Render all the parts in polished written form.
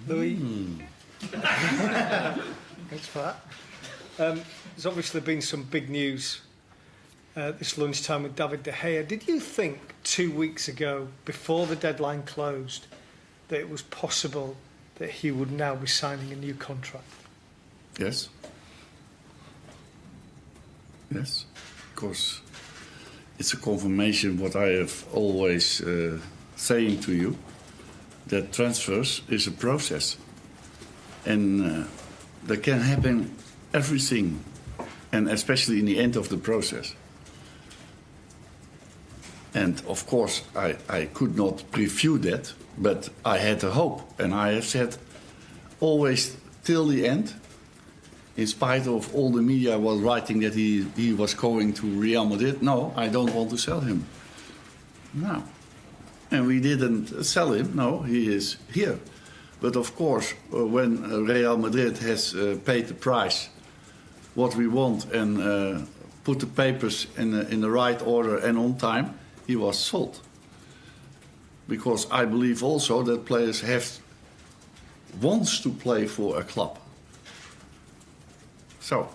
Louis? Thanks for that. There's obviously been some big news this lunchtime with David De Gea. Did you think 2 weeks ago, before the deadline closed, that it was possible that he would now be signing a new contract? Yes. Yes, because it's a confirmation what I have always saying to you, that transfers is a process. And there can happen everything, and especially in the end of the process. And of course, I could not preview that, but I had a hope. And I have said always till the end, in spite of all the media was writing that he was going to Real Madrid, no, I don't want to sell him. No. And we didn't sell him, no, he is here. But of course, when Real Madrid has paid the price, what we want, and put the papers in the right order and on time, he was sold. Because I believe also that players wants to play for a club. So,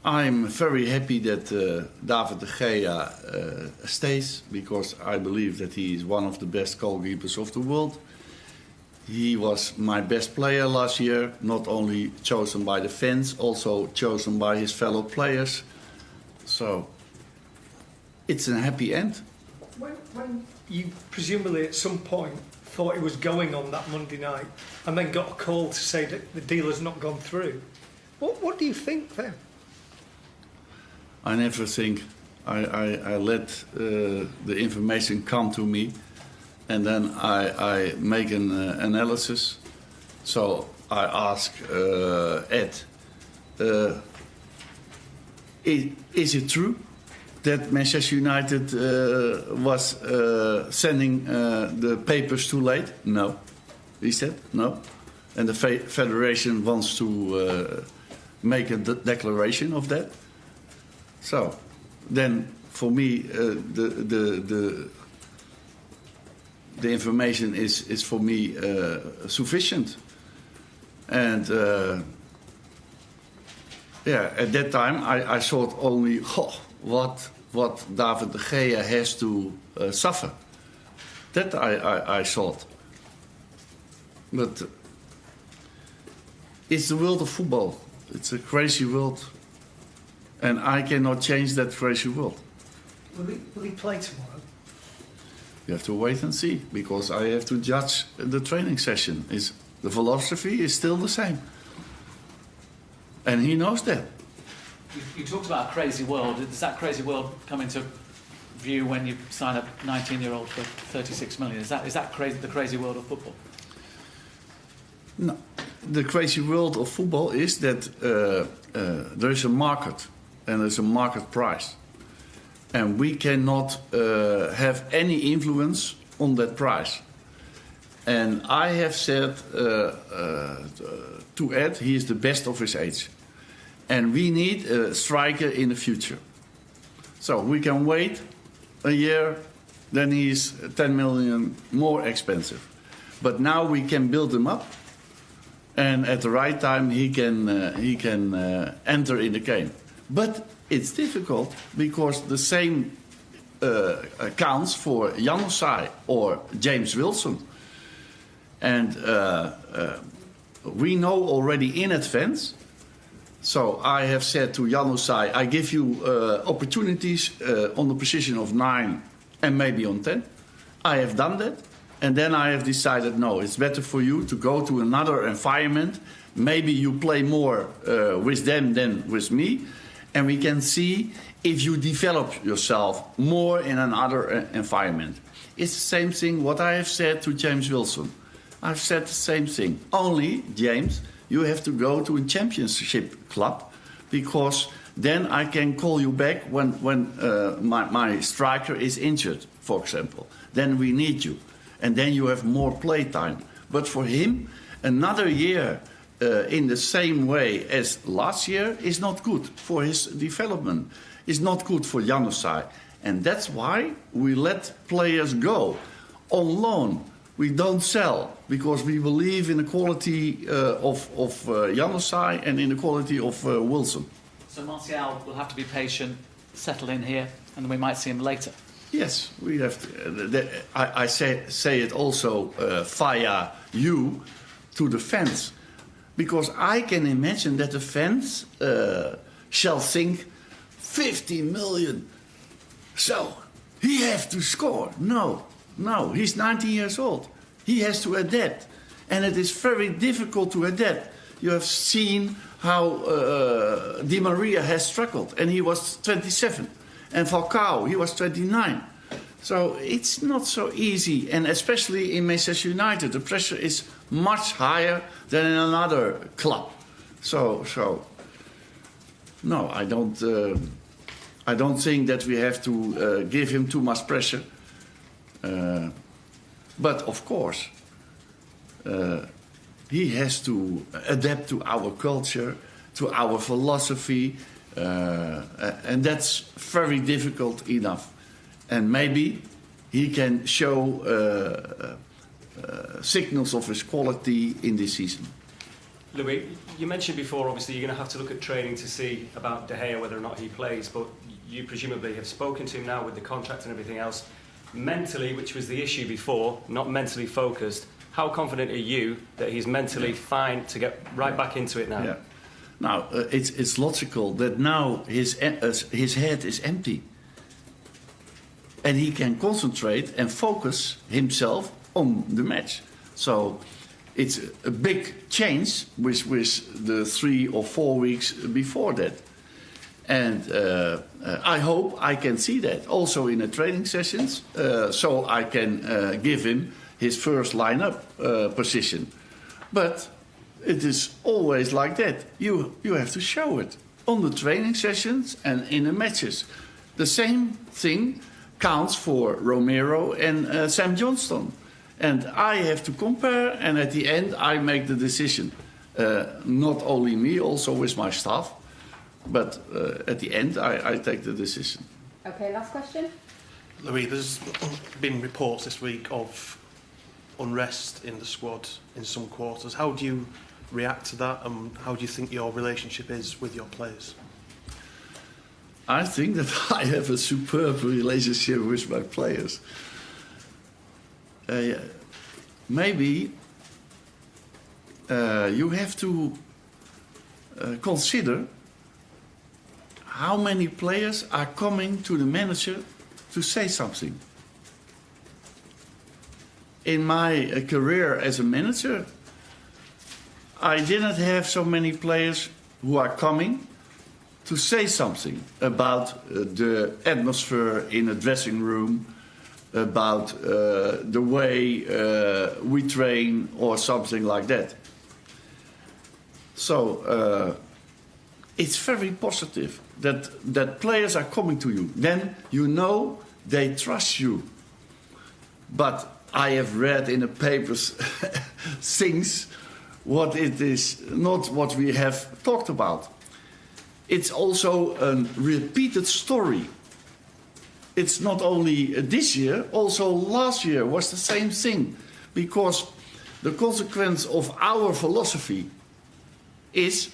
I'm very happy that David De Gea stays, because I believe that he is one of the best goalkeepers of the world. He was my best player last year, not only chosen by the fans, also chosen by his fellow players. So, it's a happy end. When you presumably at some point thought he was going on that Monday night and then got a call to say that the deal has not gone through, what do you think then? I never think. I let the information come to me, and then I make an analysis. So I ask Ed, is it true that Manchester United was sending the papers too late? No. He said no. And the federation wants to make a declaration of that. So then for me the information is for me sufficient. And yeah, at that time I thought only, what David De Gea has to suffer. That I thought. But it's the world of football. It's a crazy world. And I cannot change that crazy world. Will he play tomorrow? You have to wait and see, because I have to judge the training session. The philosophy is still the same. And he knows that. You talked about a crazy world. Does that crazy world come into view when you sign a 19-year-old for 36 million? Is that crazy, the crazy world of football? No. The crazy world of football is that there is a market, and there's a market price. And we cannot have any influence on that price. And I have said to Ed, he is the best of his age. And we need a striker in the future. So we can wait a year, then he's 10 million more expensive. But now we can build him up, and at the right time he can enter in the game. But it's difficult, because the same counts for Januzaj or James Wilson. And we know already in advance. So I have said to Januzaj, I give you opportunities on the position of 9 and maybe on 10. I have done that. And then I have decided, no, it's better for you to go to another environment. Maybe you play more with them than with me. And we can see if you develop yourself more in another environment. It's the same thing what I have said to James Wilson. I've said the same thing. Only, James, you have to go to a championship club, because then I can call you back when my striker is injured, for example. Then we need you. And then you have more play time. But for him, another year in the same way as last year is not good for his development. It's not good for Januzaj. And that's why we let players go. on loan. We don't sell because we believe in the quality of Januzaj and in the quality of Wilson. So Martial will have to be patient, settle in here, and then we might see him later. Yes, we have to. I say it also via you to the fans, because I can imagine that the fans shall think 50 million. So he has to score. No, he's 19 years old. He has to adapt, and it is very difficult to adapt. You have seen how Di Maria has struggled, and he was 27. And Falcao, he was 29. So it's not so easy. And especially in Manchester United, the pressure is much higher than in another club. So no, I don't think that we have to give him too much pressure. But of course, he has to adapt to our culture, to our philosophy. And that's very difficult enough. And maybe he can show signals of his quality in this season. Louis, you mentioned before, obviously, you're going to have to look at training to see about De Gea, whether or not he plays, but you presumably have spoken to him now with the contract and everything else. Mentally, which was the issue before, not mentally focused, how confident are you that he's mentally fine to get right back into it now? Yeah. Now, it's logical that now his head is empty. And he can concentrate and focus himself on the match. So it's a big change with the 3 or 4 weeks before that. And I hope I can see that also in the training sessions, so I can give him his first lineup position. But it is always like that. You have to show it on the training sessions and in the matches. The same thing counts for Romero and Sam Johnston. And I have to compare, and at the end I make the decision. Not only me, also with my staff. But at the end I take the decision. Okay, last question. Louis, there's been reports this week of unrest in the squad in some quarters. How do you react to that, and how do you think your relationship is with your players? I think that I have a superb relationship with my players. Maybe you have to consider how many players are coming to the manager to say something. In my career as a manager, I didn't have so many players who are coming to say something about the atmosphere in a dressing room, about the way we train or something like that. So it's very positive that players are coming to you. Then you know they trust you. But I have read in the papers things what it is, not what we have talked about. It's also a repeated story. It's not only this year, also last year was the same thing. Because the consequence of our philosophy is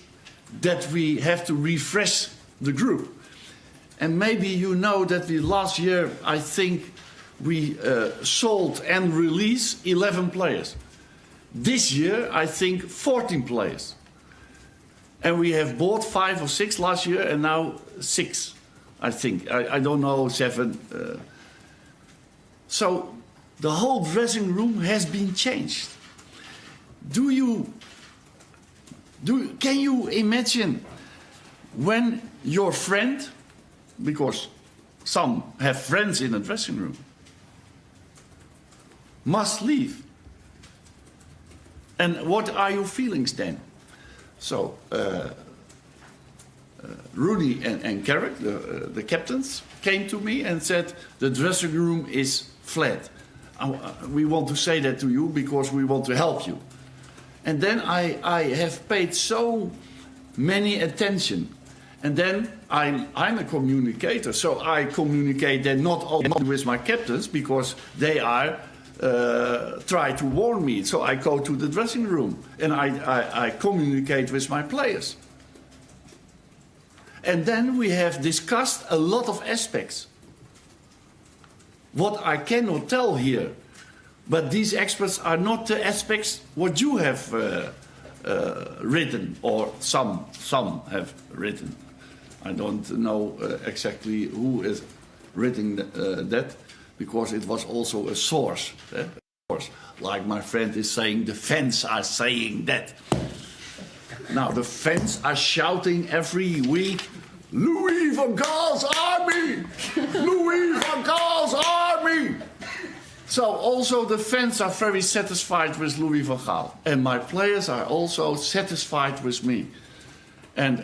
that we have to refresh the group. And maybe you know that last year, I think, we sold and released 11 players. This year, I think 14 players. And we have bought 5 or 6 last year, and now 6, I think. I don't know, 7. So the whole dressing room has been changed. Can you imagine when your friend, because some have friends in the dressing room, must leave? And what are your feelings then? So, Rooney and Carrick, the captains, came to me and said, the dressing room is flat. We want to say that to you because we want to help you. And then I have paid so many attention. And then I'm a communicator, so I communicate then not only with my captains, because they are try to warn me. So I go to the dressing room and I communicate with my players. And then we have discussed a lot of aspects. What I cannot tell here, but these aspects are not the aspects what you have written, or some have written. I don't know exactly who is written that, because it was also a source. Like my friend is saying, the fans are saying that. Now the fans are shouting every week, Louis van Gaal's army! Louis van Gaal's army! So also the fans are very satisfied with Louis van Gaal. And my players are also satisfied with me. And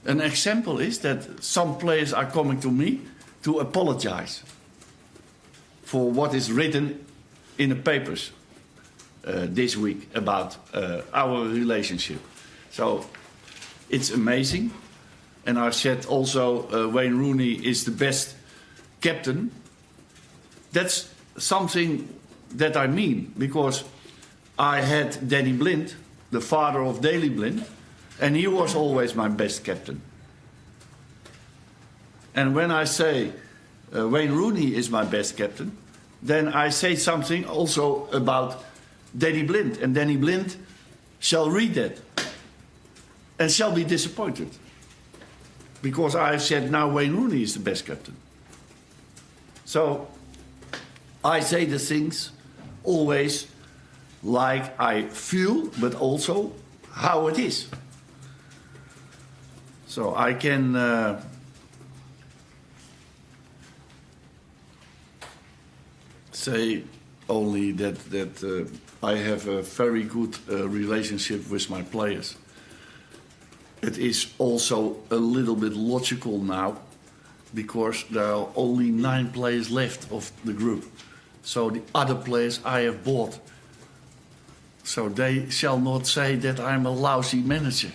an example is that some players are coming to me to apologize for what is written in the papers this week about our relationship. So it's amazing. And I said also Wayne Rooney is the best captain. That's something that I mean, because I had Danny Blind, the father of Daley Blind, and he was always my best captain. And when I say Wayne Rooney is my best captain, then I say something also about Danny Blind. And Danny Blind shall read that and shall be disappointed. Because I said now Wayne Rooney is the best captain. So I say the things always like I feel, but also how it is. So I can say only that I have a very good relationship with my players. It is also a little bit logical now, because there are only 9 players left of the group. So the other players I have bought. So they shall not say that I'm a lousy manager.